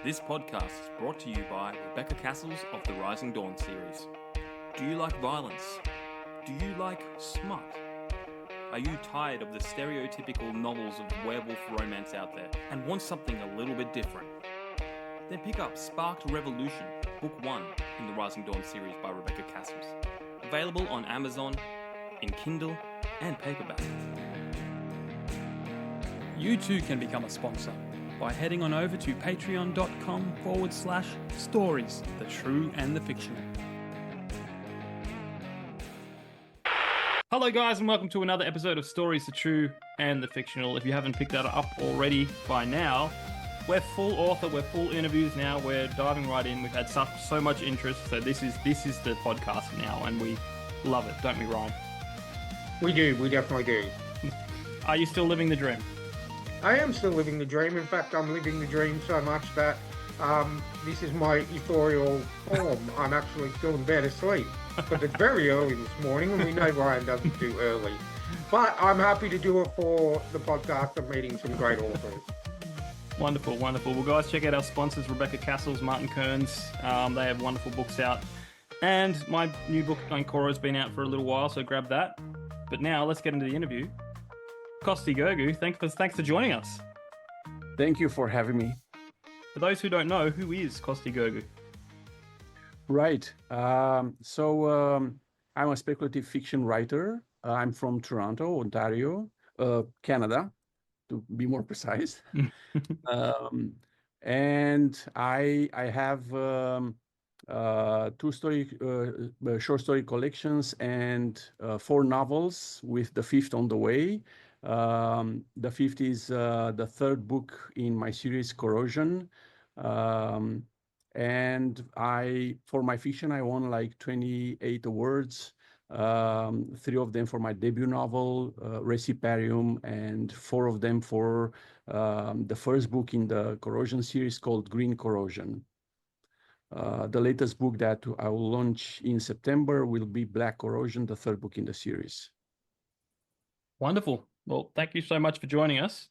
This podcast is brought to you by Rebecca Cassells of the Rising Dawn series. Do you like violence? Do you like smut? Are you tired of the stereotypical novels of werewolf romance out there and want something a little bit different? Then pick up Sparked Revolution, Book 1 in the Rising Dawn series by Rebecca Cassells. Available on Amazon, in Kindle, and paperback. You too can become a sponsor by heading on over to patreon.com/stories, the true and the fictional. Hello guys and welcome to another episode of Stories, the True and the Fictional. If you haven't picked that up already by now, we're full author, we're full interviews now, we're diving right in. We've had so much interest, so this is the podcast now and we love it, don't we, Ryan? We definitely do. Are you still living the dream? I am still living the dream. In fact, I'm living the dream so much that this is my ethereal form. I'm actually still in bed asleep. But it's very early this morning, and we know Ryan doesn't do early. But I'm happy to do it for the podcast of meeting some great authors. Wonderful, wonderful. Well, guys, check out our sponsors, Rebecca Cassells, Martin Kearns. They have wonderful books out. And my new book on Corrosion has been out for a little while, so grab that. But now, let's get into the interview. Costi Gurgu, thanks for joining us. Thank you for having me. For those who don't know, who is Costi Gurgu? Right. So I'm a speculative fiction writer. I'm from Toronto, Ontario, Canada, to be more precise. And I have two short story collections and 4 novels, with the 5th on the way. The 5th is the 3rd book in my series, Corrosion. And for my fiction, I won like 28 awards, 3 of them for my debut novel, Reciparium, and 4 of them for the first book in the Corrosion series called Green Corrosion. The latest book that I will launch in September will be Black Corrosion, the 3rd book in the series. Wonderful. Well, thank you so much for joining us.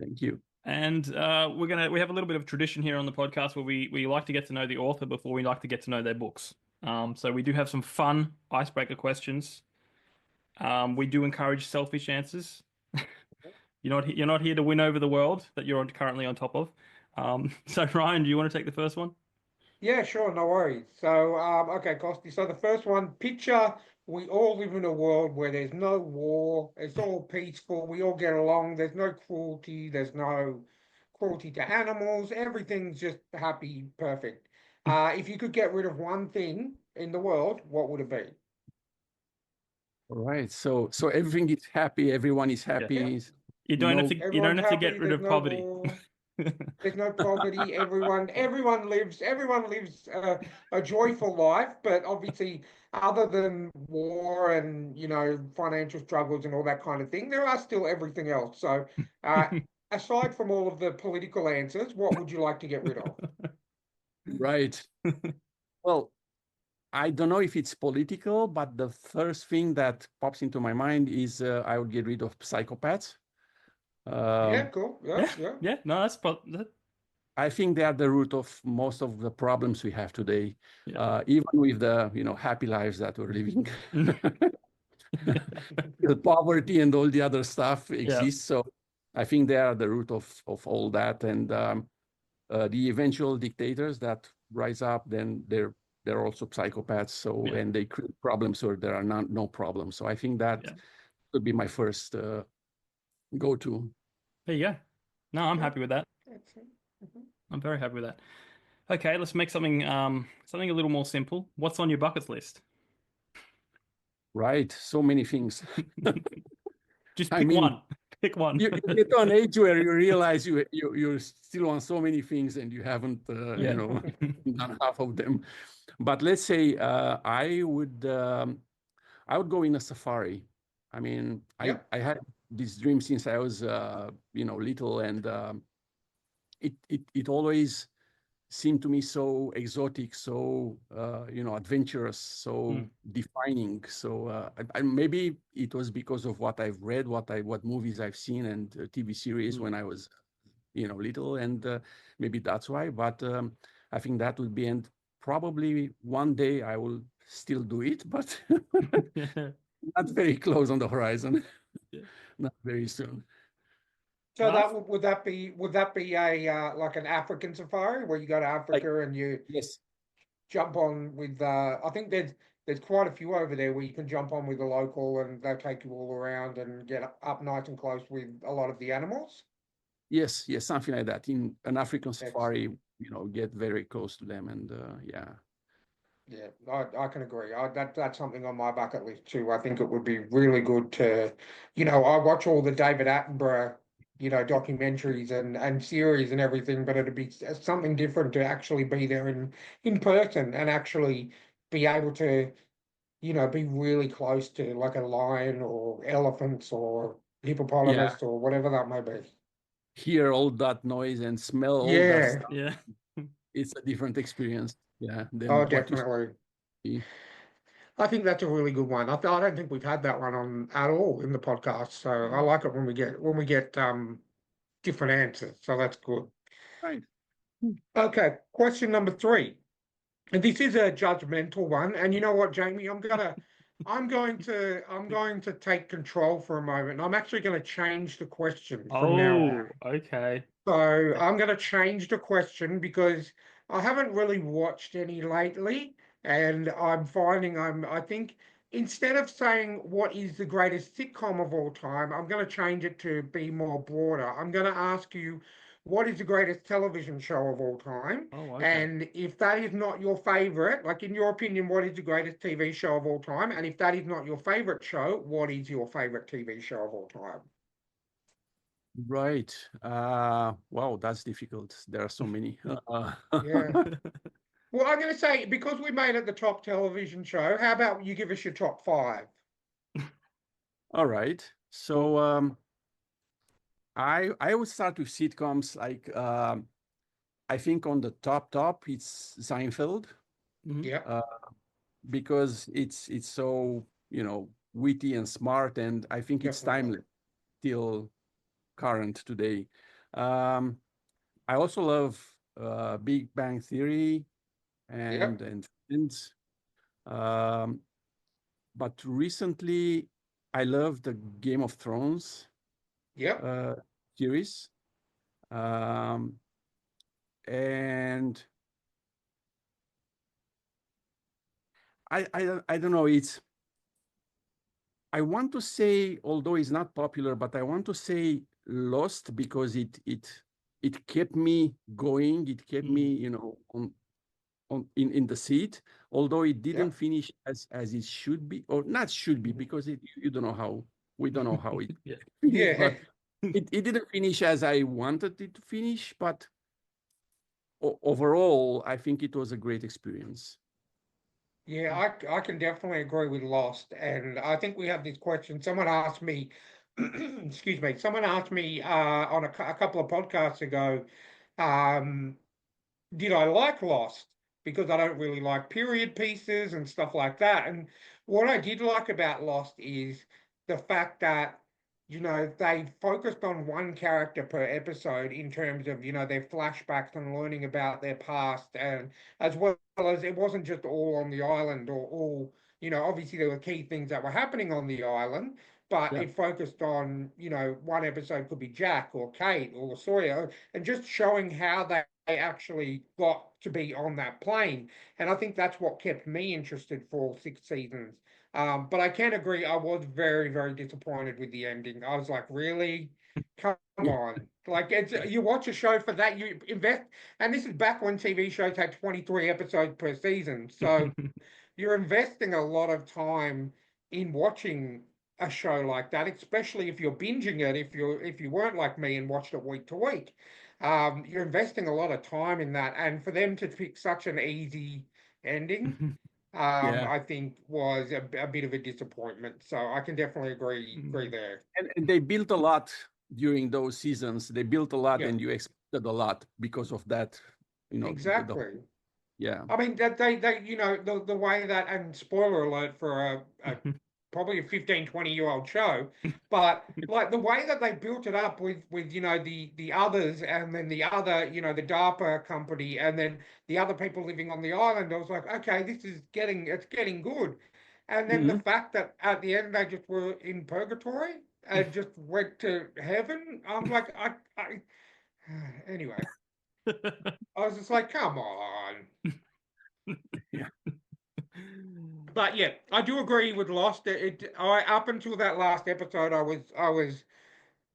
Thank you. And we have a little bit of tradition here on the podcast where we like to get to know the author before we like to get to know their books. So we do have some fun icebreaker questions. We do encourage selfish answers. You're not here to win over the world that you're currently on top of. So Ryan, do you want to take the first one? Yeah, sure, no worries. So, okay, Costi. So the first one, picture we all live in a world where there's no war, it's all peaceful, we all get along, there's no cruelty, there's no cruelty to animals, everything's just happy, perfect. If you could get rid of one thing in the world, what would it be? All right. So everything is happy, everyone is happy. Yeah. You don't have to get rid of poverty. There's no poverty. Everyone lives a joyful life, but obviously, other than war and financial struggles and all that kind of thing, there are still everything else. So, aside from all of the political answers, what would you like to get rid of? Right. Well, I don't know if it's political, but the first thing that pops into my mind is I would get rid of psychopaths. Yeah, cool. Yeah. No, I think they are the root of most of the problems we have today. Yeah. Even with the happy lives that we're living, the poverty and all the other stuff exists. So I think they are the root of all that. And the eventual dictators that rise up, then they're also psychopaths. So and they create problems where there are no problems. So I think that would be my first go-to. There you go. No, I'm happy with that. I'm very happy with that. Okay, let's make something a little more simple. What's on your bucket list? Right, so many things. Just pick one. Pick one. You get to an age where you realize you're still on so many things and you haven't done half of them. But let's say I would go in a safari. I mean, I had this dream since I was little, and it always seemed to me so exotic, so adventurous, so defining. So maybe it was because of what I've read, what movies I've seen, and TV series when I was little, and maybe that's why. But I think that will be, and probably one day I will still do it, but not very close on the horizon. Yeah. Not very soon. So Nice. that would that be a like an African safari where you go to Africa and you Yes. jump on with I think there's quite a few over there where you can jump on with a local and they'll take you all around and get up nice and close with a lot of the animals. Yes, something like that. In an African safari, Excellent. get very close to them, and yeah. Yeah, I can agree. That's something on my bucket list too. I think it would be really good to, I watch all the David Attenborough, documentaries and series and everything, but it'd be something different to actually be there in person and actually be able to, be really close to like a lion or elephants or hippopotamus or whatever that may be. Hear all that noise and smell all that Yeah. stuff. Yeah. It's a different experience. Yeah. Than Oh, what you definitely. see. I think that's a really good one. I don't think we've had that one on at all in the podcast. So I like it when we get different answers. So that's good. Right. Okay, question number 3. And this is a judgmental one. And you know what, Jamie? I'm going to take control for a moment. I'm actually going to change the question from now on. Okay. So I'm going to change the question because I haven't really watched any lately, and I'm finding I think instead of saying what is the greatest sitcom of all time, I'm going to change it to be more broader. I'm going to ask you what is the greatest television show of all time? Oh, okay. And if that is not your favorite, like in your opinion, what is the greatest TV show of all time? And if that is not your favorite show, what is your favorite TV show of all time? Right. Wow, that's difficult. There are so many. Yeah. Well, I'm going to say, because we made it the top television show, how about you give us your top 5? All right. So I would start with sitcoms. Like I think on the top it's Seinfeld, Yeah, because it's so witty and smart, and I think it's definitely. timeless till current today. I also love Big Bang Theory Yep, and Friends. But recently, I love the Game of Thrones yep, series, and I don't know. I want to say, although it's not popular, but I want to say Lost, because it kept me going. It kept me, in the seat, although it didn't yep. finish as it should be, or not should be, because you don't know how, we don't know how it Yeah. finished, Yeah, but it didn't finish as I wanted it to finish. But overall, I think it was a great experience. yeah, I can definitely agree with Lost. And I think we have this question. Someone asked me, excuse me, someone asked me on a couple of podcasts ago, um, did I like Lost? Because I don't really like period pieces and stuff like that. And what I did like about Lost is the fact that, they focused on one character per episode in terms of, their flashbacks and learning about their past, and as well as it wasn't just all on the island or all, obviously there were key things that were happening on the island, but Yeah. it focused on, one episode could be Jack or Kate or Sawyer, and just showing how they actually got to be on that plane. And I think that's what kept me interested for 6 seasons. But I can agree, I was very, very disappointed with the ending. I was like, really? Come on. Like, you watch a show for that, you invest, and this is back when TV shows had 23 episodes per season. So you're investing a lot of time in watching a show like that, especially if you're binging it. If you weren't like me and watched it week to week, you're investing a lot of time in that. And for them to pick such an easy ending, Yeah. I think was a bit of a disappointment. So I can definitely agree there. And they built a lot during those seasons. They built a lot, Yeah, and you expected a lot because of that. exactly. Yeah. I mean that they the way that, and spoiler alert for a probably a 15, 20-year-old show, but like the way that they built it up with you know the others and then the other, you know, the DARPA company and then the other people living on the island, I was like, okay, it's getting good. And then the Mhm. fact that at the end they just were in purgatory and just went to heaven, I'm like, I anyway, I was just like, come on. Yeah. But yeah, I do agree with Lost. I up until that last episode, I was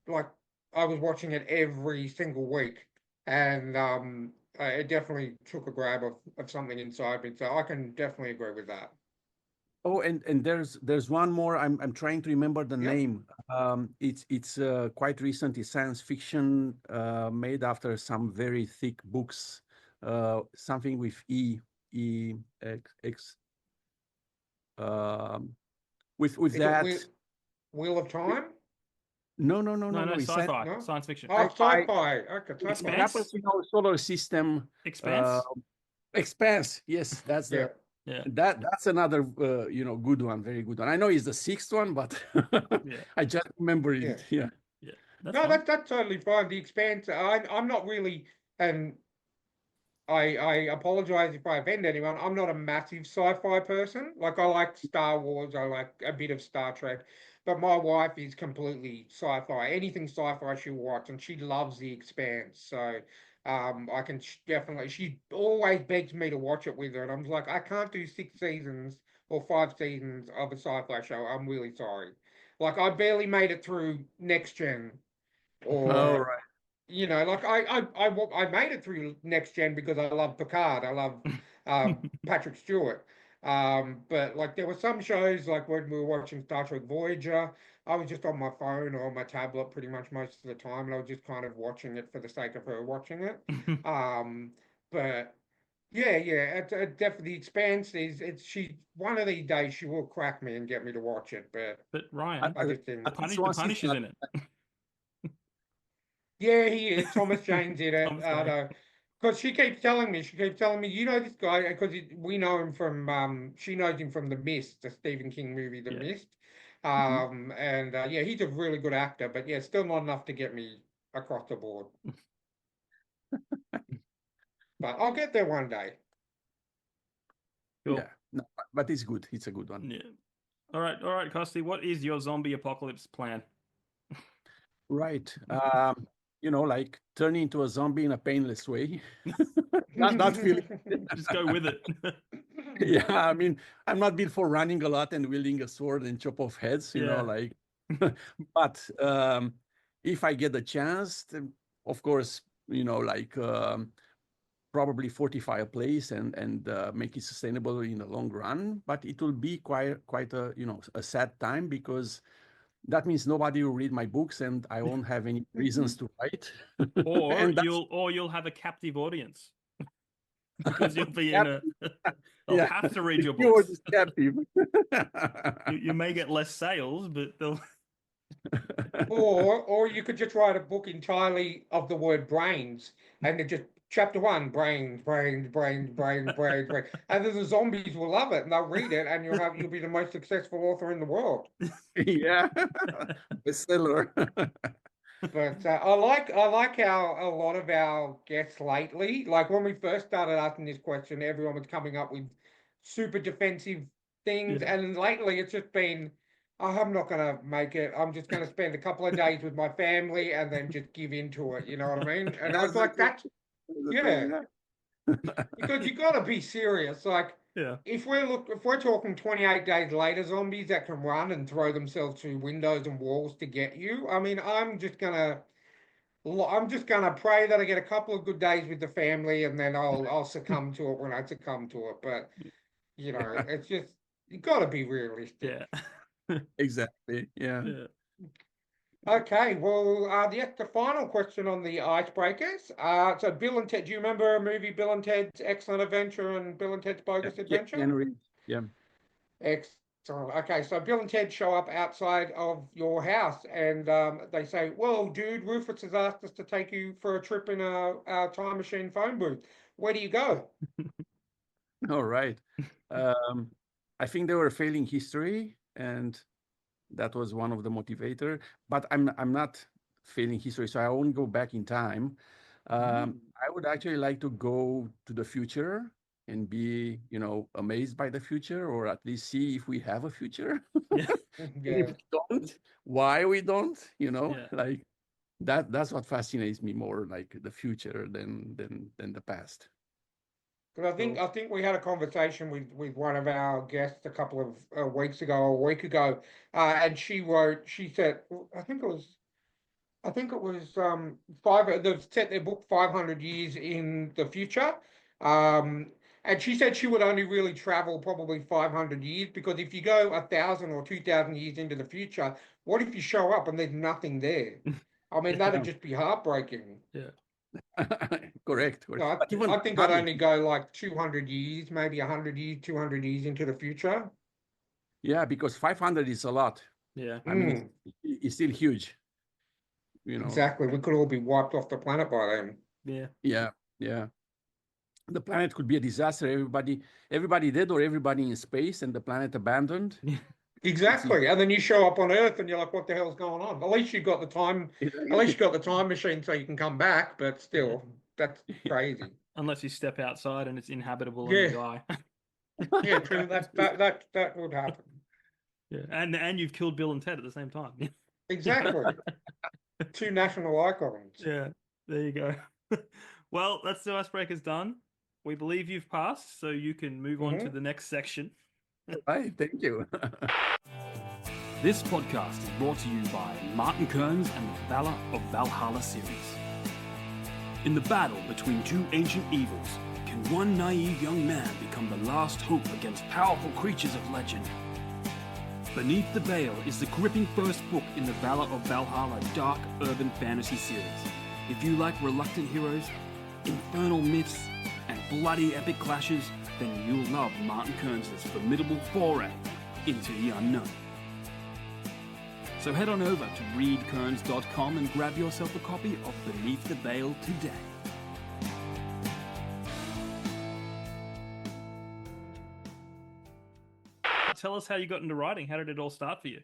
like, I was watching it every single week, and it definitely took a grab of something inside me. So I can definitely agree with that. Oh, and there's one more. I'm trying to remember the Yep. name. It's quite recent. It's science fiction, made after some very thick books. Something with X. Um, with Is it that. Wheel of Time? No. No, It's sci-fi, No. science fiction. Oh, sci-fi. sci-fi. Okay, It sci-fi. Expanse? happens in our solar system. Expanse? Expanse. Yes, that's Yeah. Yeah. that's another good one, very good one. I know it's the sixth one, but Yeah. I just remember Yeah. it. Yeah. Yeah. That's No, fine. that's totally fine. The Expanse. I'm not really, and I apologize if I offend anyone. I'm not a massive sci-fi person. Like I like Star Wars, I like a bit of Star Trek, but my wife is completely sci-fi. Anything sci-fi she'll watch, and she loves The Expanse. So I can definitely. She always begs me to watch it with her, and I'm like, I can't do 6 seasons or 5 seasons of a sci-fi show. I'm really sorry. Like I barely made it through Next Gen All or right. you know, like I made it through Next Gen because I love Picard. I love Patrick Stewart. But like there were some shows like when we were watching Star Trek Voyager, I was just on my phone or my tablet pretty much most of the time, and I was just kind of watching it for the sake of her watching it. But yeah, it definitely Expanse is it's she one of these days she will crack me and get me to watch it, but But At, Ryan, I just didn't. at least The one Punisher's season. in it. Yeah, he is. Thomas Jane's in it. Thomas Jane. Because she keeps telling me, you know this guy, because we know him from, she knows him from The Mist, the Stephen King movie, The Yeah. Mist. Mhm. And yeah, he's a really good actor, but yeah, still not enough to get me across the board. But I'll get there one day. Cool. Yeah, no, but it's good. It's a good one. Yeah. All right, Costi. What is your zombie apocalypse plan? Right. Like turning into a zombie in a painless way. not feeling. Just go with it. Yeah, I mean, I'm not built for running a lot and wielding a sword and chop off heads, Yeah. like. But if I get the chance, then, of course, like probably fortify a place and make it sustainable in the long run. But it will be quite a a sad time because that means nobody will read my books and I won't have any reasons to write. Or And that's you'll have a captive audience because you'll be Cap- they'll yeah. have to read your You were books. just captive. You may get less sales, but they'll Or you could just write a book entirely of the word brains, and it just chapter one, brains, brains, brains, brains, brains, brains. And then the zombies will love it and they'll read it, and you'll be the most successful author in the world. Yeah, bestseller. But I like how a lot of our guests lately, like when we first started asking this question, everyone was coming up with super defensive things, Yeah. and lately it's just been, oh, I'm not gonna make it. I'm just gonna spend a couple of days with my family and then just give into it. You know what I mean? And I was That's the like, thing. that's That's the yeah, thing, yeah. because you gotta be serious. Like yeah. if we're talking 28 days later, zombies that can run and throw themselves through windows and walls to get you. I mean, I'm just gonna pray that I get a couple of good days with the family, and then I'll succumb to it when I succumb to it. But you know, it's just you got to be realistic. Yeah. Exactly. Yeah. Yeah. Okay, well, the final question on the icebreakers. So Bill and Ted, do you remember a movie Bill and Ted's Excellent Adventure and Bill and Ted's Bogus Yeah, Adventure? Henry. Yeah. Excellent. Okay, so Bill and Ted show up outside of your house, and they say, "Well, dude, Rufus has asked us to take you for a trip in a time machine phone booth. Where do you go?" All right. I think they were failing history. and that was one of the motivator. But I'm not failing history, so I won't go back in time. I would actually like to go to the future and be, amazed by the future, or at least see if we have a future. Yeah. If we don't, why we don't, Yeah. like that's what fascinates me more, like the future than the past. Because I think we had a conversation with one of our guests a couple of weeks ago, or a week ago, and she said, I think it was they've set their book 500 years in the future. And she said she would only really travel probably 500 years, because if you go 1,000 or 2,000 years into the future, what if you show up and there's nothing there? I mean, that'd just be heartbreaking. Yeah. Correct. So But even I think I'd only go like 200 years, maybe 100 years, 200 years into the future. yeah, because 500 is a lot. Yeah. I mean, it's still huge. Exactly. We could all be wiped off the planet by then. Yeah. Yeah, yeah. The planet could be a disaster. Everybody dead, or everybody in space and the planet abandoned. Exactly. And then you show up on Earth and you're like, what the hell's going on? At least you got the time, at least you got the time machine so you can come back, but still, that's crazy. Unless you step outside and it's inhabitable Yeah. and you die. Yeah, true. That would happen. Yeah. And you've killed Bill and Ted at the same time. Exactly. Two national icons. Yeah. There you go. Well, that's the icebreaker's done. We believe you've passed, so you can move on to the next section. Hi, thank you. This podcast is brought to you by Martin Kearns and the Valor of Valhalla series. In the battle between two ancient evils, can one naive young man become the last hope against powerful creatures of legend? Beneath the Veil is the gripping first book in the Valor of Valhalla dark urban fantasy series. If you like reluctant heroes, infernal myths, and bloody epic clashes, then you'll love Martin Kearns' formidable foray into the unknown. So head on over to readkearns.com and grab yourself a copy of Beneath the Veil today. Tell us how you got into writing. How did it all start for you?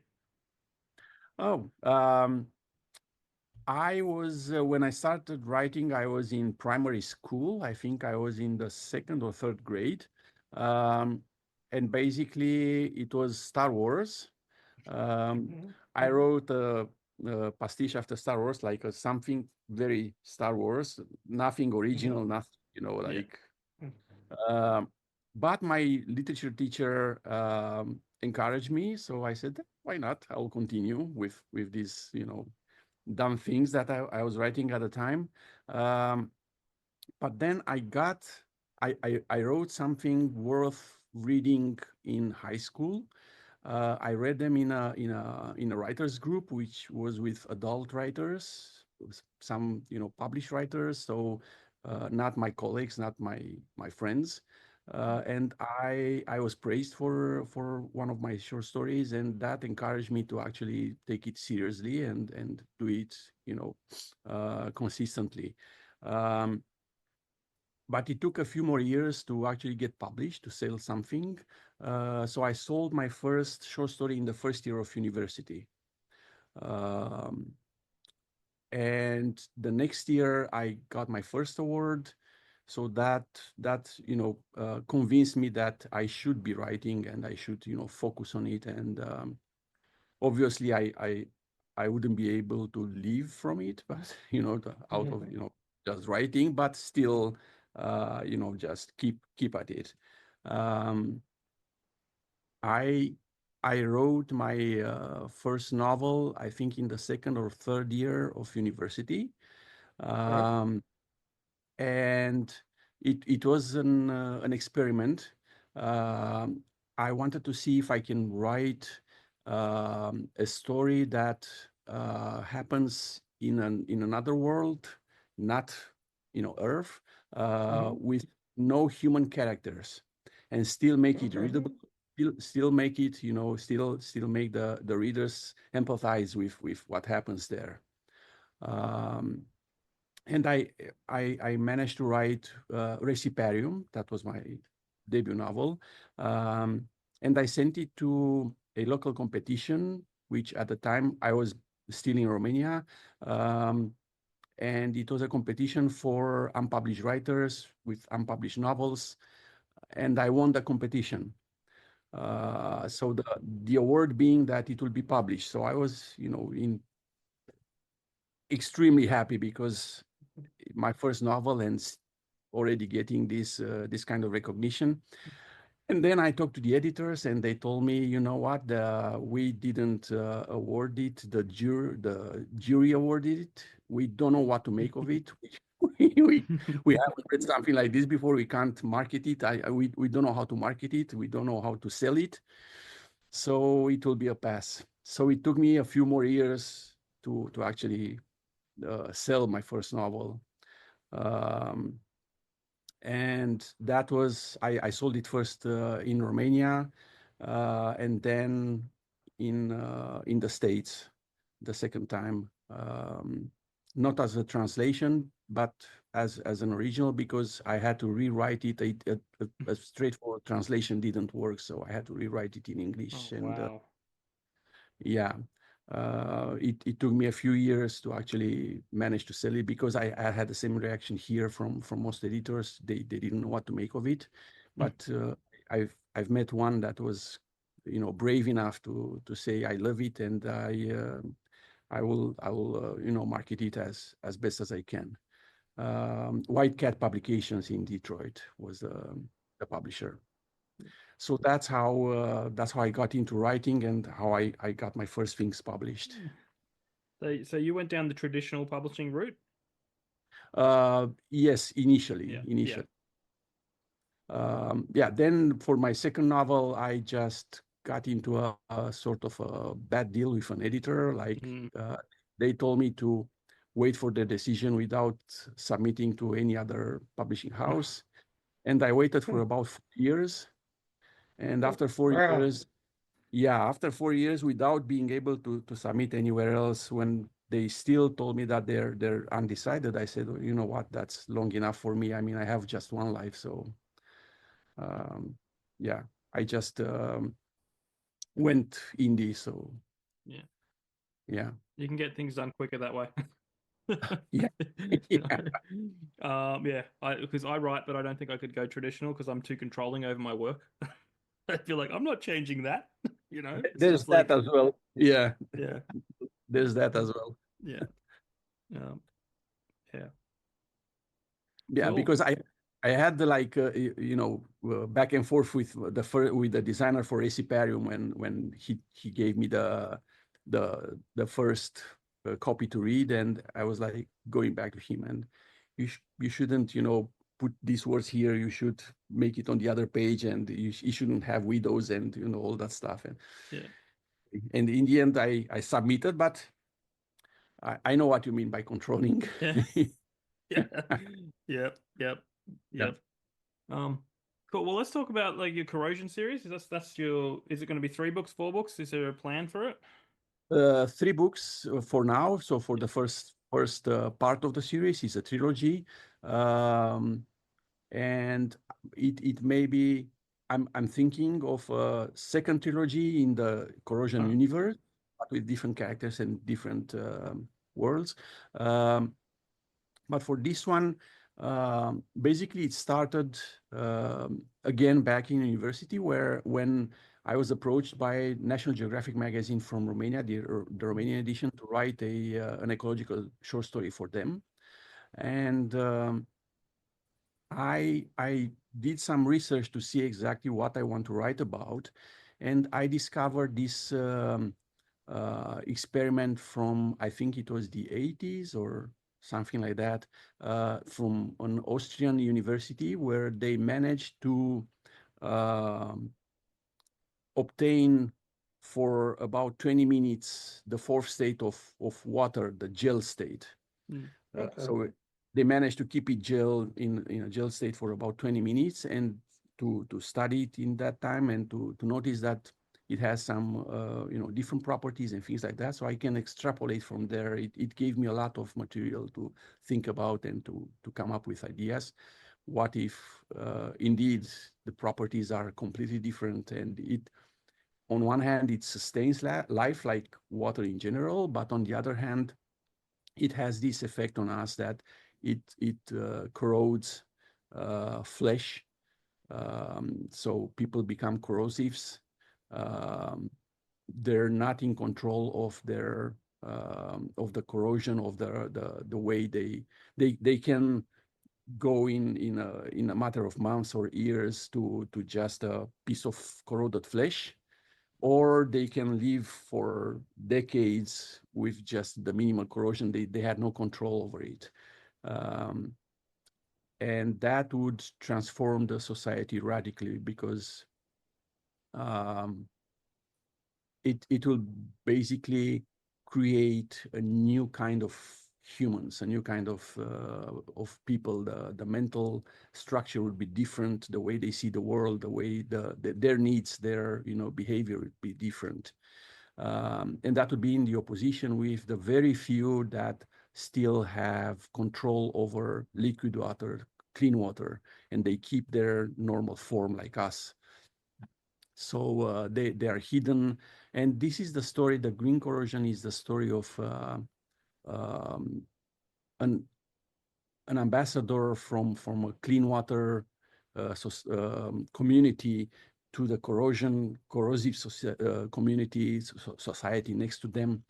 I was, when I started writing, I was in primary school. I think I was in the 2nd or 3rd grade. And basically it was Star Wars. I wrote a pastiche after Star Wars, like something very Star Wars, nothing original, nothing, but my literature teacher encouraged me. So I said, why not? I'll continue with these, dumb things that I was writing at the time. But then I wrote something worth reading in high school. I read them in a writers group, which was with adult writers, some published writers. So not my colleagues, not my friends. And I was praised for one of my short stories, and that encouraged me to actually take it seriously and do it consistently. But it took a few more years to actually get published, to sell something. So I sold my first short story in the first year of university. And the next year I got my first award. So that convinced me that I should be writing and I should focus on it. And obviously I wouldn't be able to live from it, but out of just writing, but still just keep at it. I wrote my first novel, I think, in the 2nd or 3rd year of university. And it was an experiment. I wanted to see if I can write a story that happens in another world, not Earth, with no human characters, and still make it readable. Still make it, still make the readers empathize with what happens there. And I managed to write Reciparium. That was my debut novel. And I sent it to a local competition, which at the time I was still in Romania. And it was a competition for unpublished writers with unpublished novels. And I won the competition. So the award being that it will be published. So I was, extremely happy because my first novel and already getting this kind of recognition. And then I talked to the editors, and they told me, you know what, we didn't award it. The jury awarded it. We don't know what to make of it. we haven't read something like this before. We can't market it. We don't know how to market it. We don't know how to sell it. So it will be a pass. So it took me a few more years to actually sell my first novel. And that was, I sold it first in Romania, and then in the States the second time, not as a translation, but as an original, because I had to rewrite it. A straightforward translation didn't work, so I had to rewrite it in English. Oh, and wow. yeah, it took me a few years to actually manage to sell it, because I had the same reaction here from most editors. They didn't know what to make of it. But I've met one that was, brave enough to say, I love it, and I will market it as best as I can. White Cat Publications in Detroit was the publisher. So that's how I got into writing, and how I got my first things published. So you went down the traditional publishing route? Yes, initially. Then for my second novel, I just got into a sort of a bad deal with an editor. Like they told me to wait for the decision without submitting to any other publishing house, and I waited for about 4 years. And after 4 years, after 4 years, without being able to submit anywhere else, when they still told me that they're undecided, I said, well, you know what, that's long enough for me. I mean, I have just one life, so I just went indie. So yeah, you can get things done quicker that way. yeah. Because I write, but I don't think I could go traditional because I'm too controlling over my work. I feel like I'm not changing that, There's that as well. Yeah. There's that as well. Yeah. Cool. Because I had the back and forth with the designer for Reciparium when he gave me the first copy to read, and I was like going back to him, and you shouldn't put these words here. You should make it on the other page, and you shouldn't have widows and all that stuff. And in the end, I submitted, but I know what you mean by controlling. Yep. Cool. Well, let's talk about like your Corrosion series. Is it going to be 3 books, 4 books? Is there a plan for it? 3 books for now. So for the first part of the series is a trilogy, and it may be. I'm thinking of a second trilogy in the Corrosion universe, but with different characters and different worlds. But for this one, basically it started again back in university, when I was approached by National Geographic magazine from Romania, the Romanian edition, to write an ecological short story for them. And I did some research to see exactly what I want to write about. And I discovered this experiment from, I think it was the 80s or something like that, from an Austrian university, where they managed to obtain for about 20 minutes the 4th state of water, the gel state. So they managed to keep it in a gel state for about 20 minutes, and to study it in that time, and to notice that it has some different properties and things like that. So I can extrapolate from there. It gave me a lot of material to think about and to come up with ideas. What if indeed the properties are completely different, and on one hand, it sustains life like water in general, but on the other hand, it has this effect on us that it corrodes flesh. So people become corrosives. They're not in control of their of the corrosion of the way they can go in a matter of months or years to just a piece of corroded flesh, or they can live for decades with just the minimal corrosion. They had no control over it. And that would transform the society radically, because it will basically create a new kind of humans, a new kind of people. The mental structure would be different. The way they see the world, the way their needs, their behavior would be different. And that would be in the opposition with the very few that still have control over liquid water, clean water, and they keep their normal form like us. So they are hidden. And this is the story. The green corrosion is the story of an ambassador from a clean water community to the corrosive community, society next to them,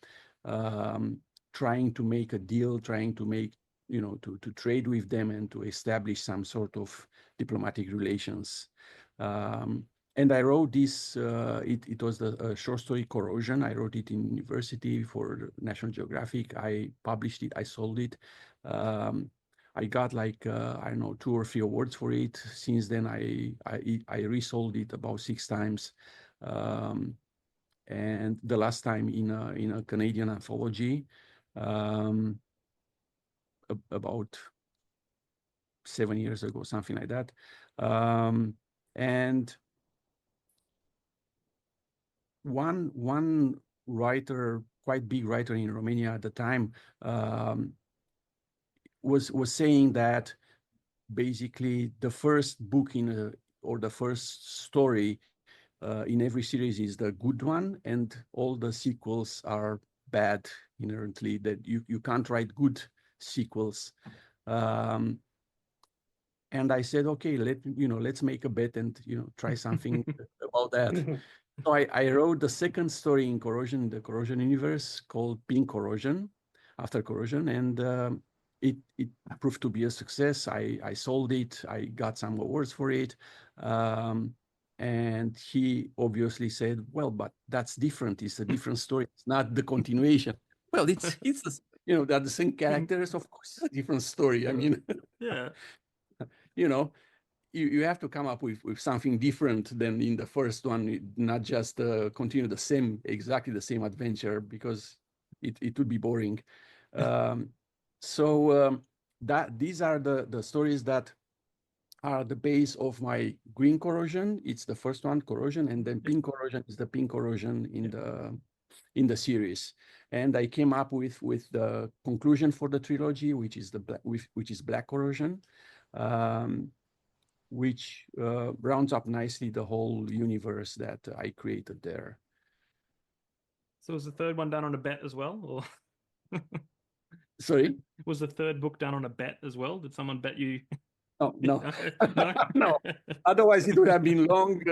trying to make a deal, trying to make, to trade with them and to establish some sort of diplomatic relations. And I wrote this, it was the short story Corrosion. I wrote it in university for National Geographic. I published it, I sold it. I got like, I don't know, 2 or 3 awards for it. Since then, I resold it about 6 times. And the last time in a Canadian anthology, about 7 years ago, something like that. And one writer, quite big writer in Romania at the time, was saying that basically the first book or the first story in every series is the good one, and all the sequels are bad inherently. That you can't write good sequels. And I said, okay, let's make a bet and try something about that. So I wrote the second story in Corrosion, the Corrosion universe, called Pink Corrosion, after Corrosion, and it proved to be a success. I sold it. I got some awards for it. And he obviously said, well, but that's different. It's a different story. It's not the continuation. Well, it's they're the same characters. Of course, it's a different story. I mean, Yeah. You have to come up with something different than in the first one, not just continue exactly the same adventure, because it would be boring. So these are the stories that are the base of my green corrosion. It's the first one, Corrosion, and then Pink Corrosion is the Pink Corrosion in the series. And I came up with the conclusion for the trilogy, which is Black Corrosion. Which rounds up nicely the whole universe that I created there. So was the third one done on a bet as well, or? Sorry? Was the third book done on a bet as well? Did someone bet you? Oh, no. No? No. Otherwise, it would have been long,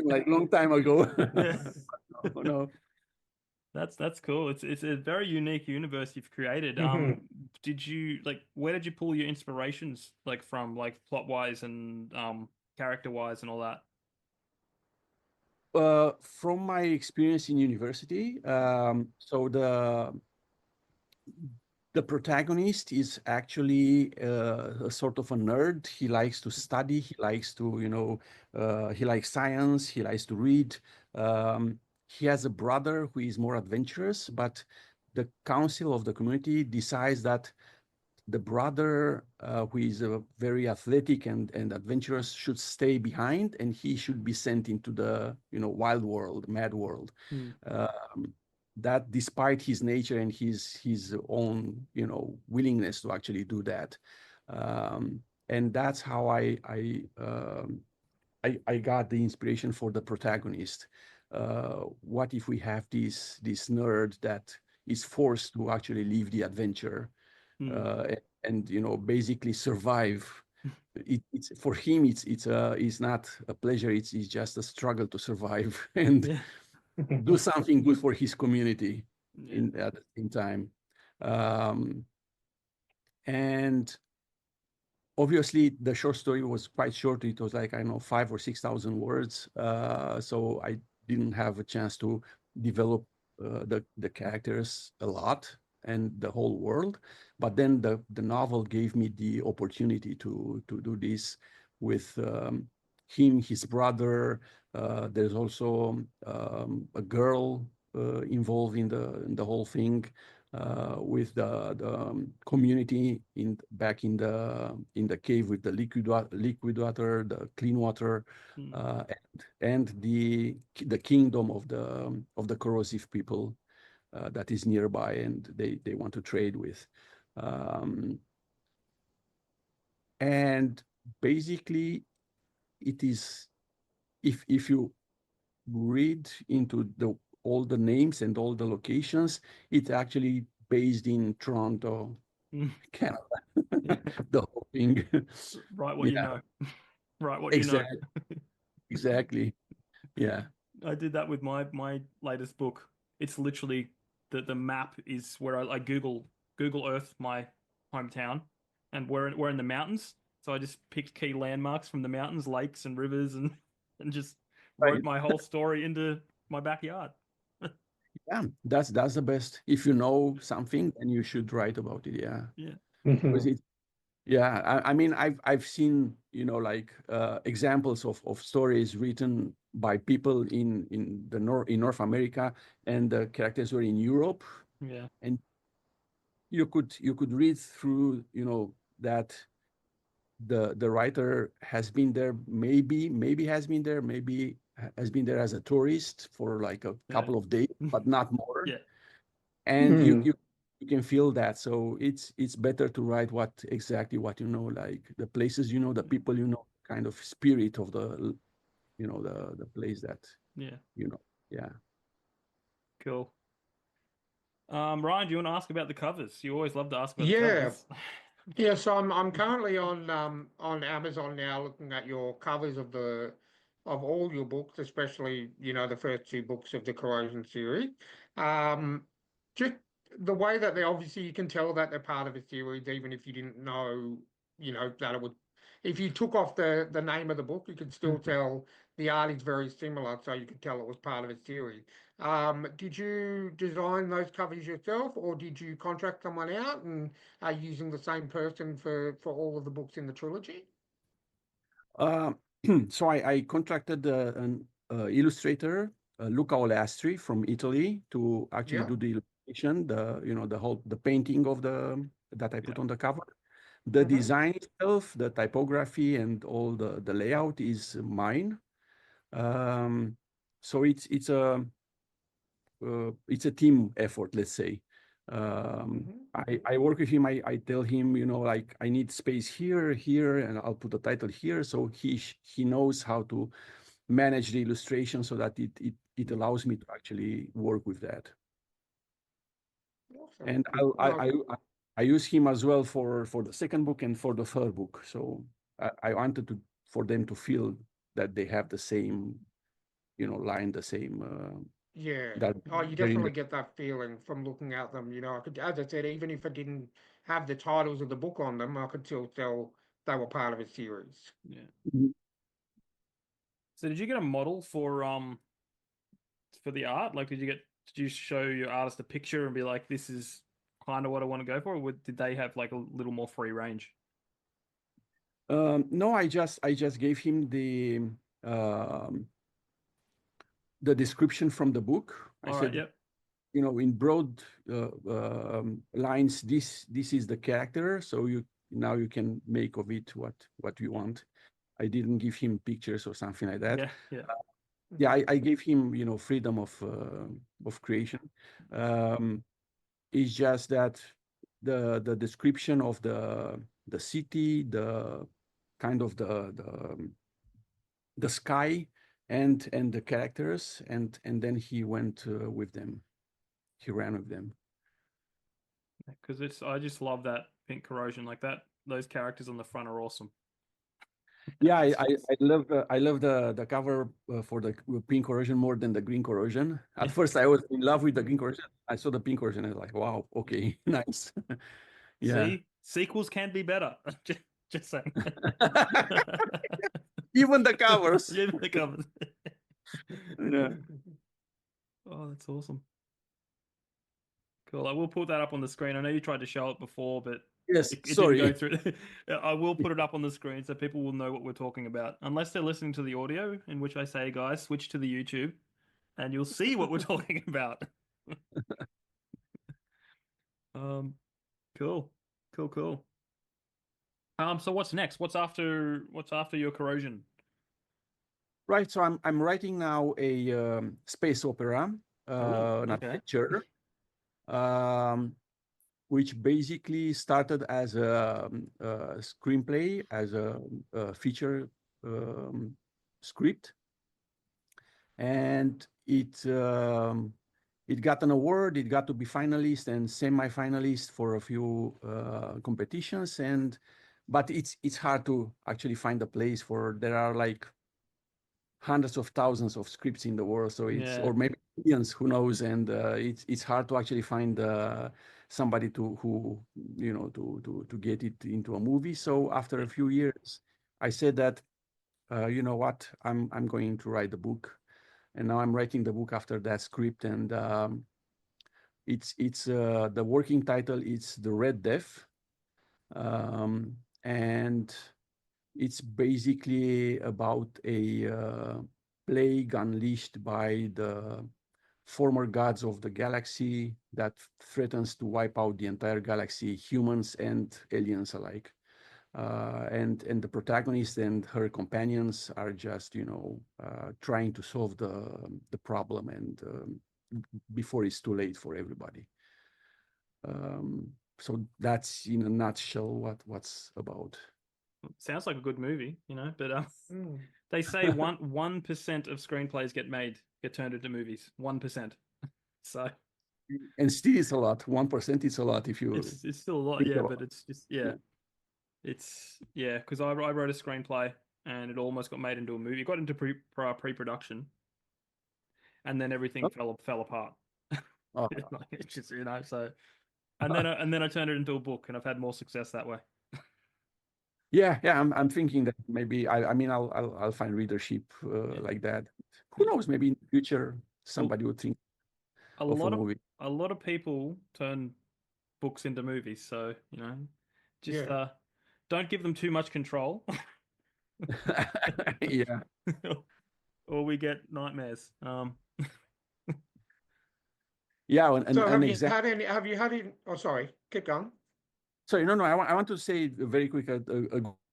like long time ago. Yeah. No. That's cool. It's a very unique universe you've created. Where did you pull your inspirations from, plot wise and character wise and all that? From my experience in university, so the protagonist is actually a sort of a nerd. He likes to study. He likes to, he likes science. He likes to read. He has a brother who is more adventurous, but the council of the community decides that the brother, who is very athletic and adventurous, should stay behind, and he should be sent into the wild world, mad world. That despite his nature and his own willingness to actually do that, and that's how I got the inspiration for the protagonist. what if we have this nerd that is forced to actually leave the adventure and basically survive. It's for him. It's not a pleasure. It's just a struggle to survive and do something good for his community at the same time. And obviously, the short story was quite short. It was like, I don't know, 5,000 or 6,000 words. So I didn't have a chance to develop the characters a lot and the whole world. But then the novel gave me the opportunity to do this with him, his brother. There's also a girl involved in the whole thing. With the community back in the cave with the liquid water, the clean water, and the kingdom of the corrosive people that is nearby, and they want to trade with. And basically, it is if you read into all the names and all the locations, it's actually based in Toronto, Canada. The whole thing. Right, what you know. Right, what Exactly. you know. Exactly. Yeah. I did that with my latest book. It's literally the map is where I Google Earth my hometown, and we're in the mountains. So I just picked key landmarks from the mountains, lakes and rivers, and just wrote my whole story into my backyard. Yeah, that's the best. If you know something, then you should write about it. Yeah. Yeah. Because I mean, I've seen like examples of stories written by people in North America, and the characters were in Europe. Yeah. And you could read through that the writer has been there, maybe has been there, maybe has been there as a tourist for like a couple of days, but not more. Yeah. And you can feel that. So it's better to write exactly what you know, like the places the people kind of spirit of the the place that yeah. Cool. Ryan, do you want to ask about the covers? You always love to ask about the Yeah. covers. Yeah, so I'm currently on Amazon now looking at your covers of all your books, especially, the first two books of the Corrosion series. Just the way that they obviously you can tell that they're part of a series, even if you didn't know, that it would if you took off the name of the book, you could still tell the art is very similar, so you could tell it was part of a series. Did you design those covers yourself, or did you contract someone out and are using the same person for all of the books in the trilogy? So I contracted an illustrator, Luca Olastri from Italy, to actually do the illustration, the painting of that I put on the cover. The design itself, the typography, and all the layout is mine. So it's a team effort, let's say. I work with him. I tell him, like I need space here, and I'll put the title here. So he knows how to manage the illustration so that it allows me to actually work with that. Awesome. And I use him as well for the second book and for the third book. So I wanted for them to feel that they have the same, line, the same. Yeah. That You definitely get that feeling from looking at them. I could, as I said, even if I didn't have the titles of the book on them, I could still tell they were part of a series. Yeah. Mhm. So did you get a model for the art? Like, did you show your artist a picture and be like, this is kind of what I want to go for, or did they have like a little more free range? No, I just gave him the description from the book. I said, yep. In broad lines, this is the character. So now you can make of it what you want. I didn't give him pictures or something like that. Yeah. I gave him freedom of creation. It's just that the description of the city, the kind of the sky, and the characters, and then he went with them. He ran with them. Because I just love that pink corrosion like that. Those characters on the front are awesome. Yeah, I love the cover for the pink corrosion more than the green corrosion. At first, I was in love with the green corrosion. I saw the pink corrosion and I was like, wow, okay, nice. Yeah. See, sequels can be better. Just saying. Even the covers. Even the covers. Yeah. Oh, that's awesome. Cool. I will put that up on the screen. I know you tried to show it before, but Yes, it sorry. didn't go through. I will put it up on the screen so people will know what we're talking about. Unless they're listening to the audio, in which I say, guys, switch to the YouTube, and you'll see what we're talking about. Cool. So what's next? What's after your corrosion? Right. So I'm writing now a space opera, an adventure, which basically started as a screenplay, as a feature script, and it got an award. It got to be finalist and semi-finalist for a few competitions, but it's hard to actually find a place for. There are like hundreds of thousands of scripts in the world, so or maybe millions, who knows, and it's hard to actually find somebody to get it into a movie. So after a few years, I said that you know what, I'm going to write the book, and now I'm writing the book after that script, and it's the working title is The Red Death, and it's basically about a plague unleashed by the former gods of the galaxy that threatens to wipe out the entire galaxy, humans and aliens alike. And the protagonist and her companions are just, trying to solve the problem, and before it's too late for everybody. So that's in a nutshell what's about. Sounds like a good movie, but they say 1% of screenplays get turned into movies. 1%. So, and still it's a lot. 1% is a lot if you. It's still a lot, yeah. But it's just it's because I wrote a screenplay and it almost got made into a movie. It got into pre-production, and then everything fell apart. Oh. It's just so, and then I turned it into a book, and I've had more success that way. Yeah, I'm thinking that maybe I'll find readership like that. Who knows? Maybe in the future somebody would think of a movie. A lot of people turn books into movies, so just don't give them too much control. Yeah. Or we get nightmares. Yeah, so have you had any? Oh, sorry, keep going. Sorry, no. I want to say very quick. A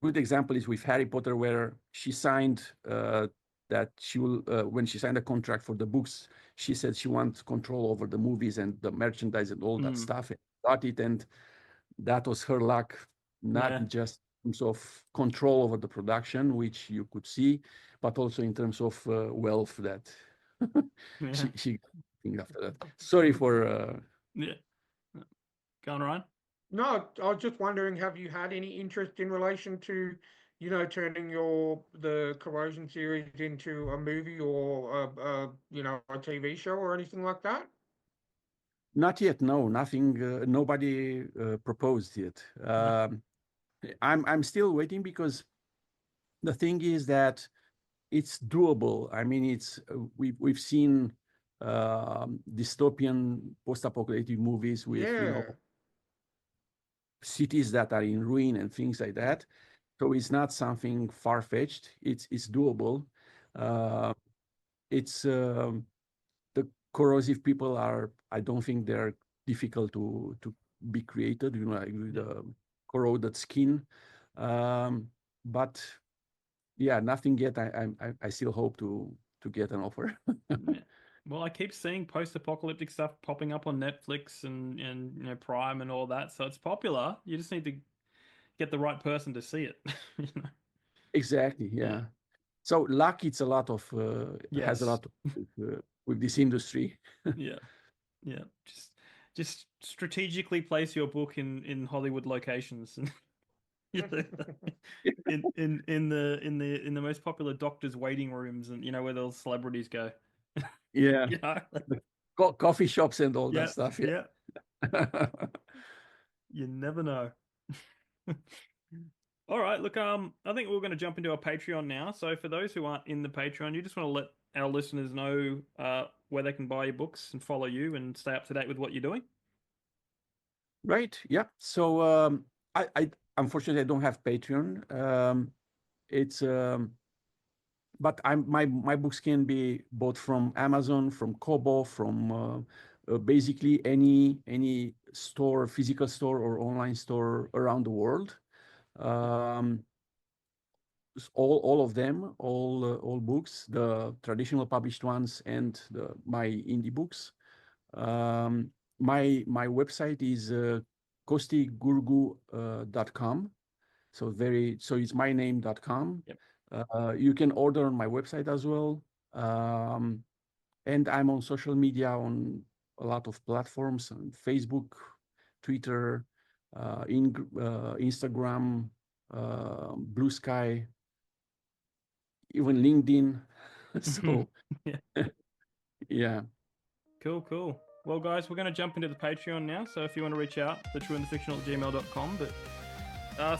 good example is with Harry Potter, where she signed that she will, when she signed a contract for the books, she said she wants control over the movies and the merchandise and all that stuff. And got it, and that was her luck, not just in terms of control over the production, which you could see, but also in terms of wealth that she after that. Sorry for. Go on, Ryan. No, I was just wondering, have you had any interest in relation to, turning the Corrosion series into a movie or a TV show or anything like that? Not yet. No, nothing. Nobody proposed yet. I'm still waiting, because the thing is that it's doable. I mean, we've seen dystopian post-apocalyptic movies with cities that are in ruin and things like that. So it's not something far-fetched. It's doable. It's the corrosive people I don't think they're difficult to be created, like with the corroded skin. But yeah, nothing yet. I still hope to get an offer. Well, I keep seeing post-apocalyptic stuff popping up on Netflix and Prime and all that, so it's popular. You just need to get the right person to see it. Exactly. Yeah. So luck, it's a lot of has a Yes. lot to do with this industry. Yeah. Just strategically place your book in Hollywood locations and in the most popular doctors' waiting rooms, and where those celebrities go. Yeah, Yeah. coffee shops and all Yeah. that stuff. Yeah. You never know. All right, look, I think we're going to jump into our Patreon now. So for those who aren't in the Patreon, you just want to let our listeners know where they can buy your books and follow you and stay up to date with what you're doing. Right. Yeah. So I unfortunately I don't have Patreon. It's but my books can be bought from Amazon, from Kobo, from basically any store, physical store or online store around the world. All of them, all books, the traditional published ones and my indie books. My website is costigurgu.com. So it's my name.com. Yep. You can order on my website as well. And I'm on social media on a lot of platforms, on Facebook, Twitter, Instagram, Blue Sky, even LinkedIn. So yeah. Cool. Well, guys, we're going to jump into the Patreon now. So if you want to reach out, thetrueandthefictional@gmail.com. But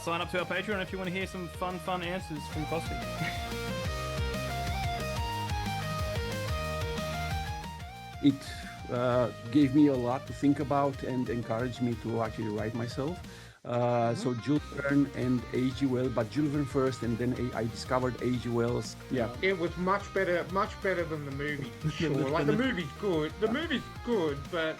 sign up to our Patreon if you want to hear some fun answers from Costi. It gave me a lot to think about and encouraged me to actually write myself. So Jules Verne and H.G. Wells, but Jules Verne first, and then I discovered H.G. Wells. Yeah, it was much better than the movie. Sure, like the movie's good. The movie's good, but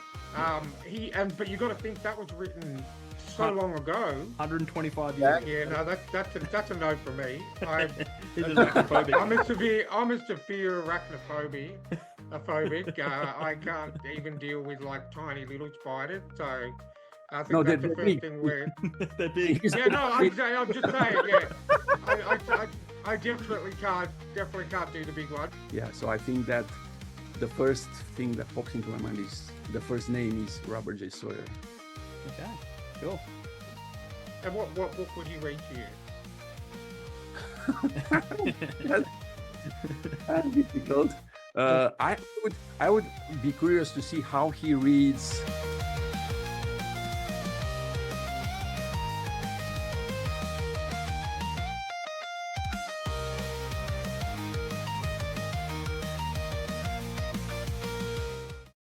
but you got to think that was written so long ago. 125 years. Yeah, no, that's a no for me. He's arachnophobic. I'm a severe arachnophobic. I can't even deal with like tiny little spiders. So I think that's the first thing where they're big. Yeah, no, I'm just saying. Yeah, I definitely can't do the big one. Yeah, so I think that the first thing that pops into my mind is the first name is Robert J. Sawyer. Okay, cool. And what book would you read to you? That's difficult. I would be curious to see how he reads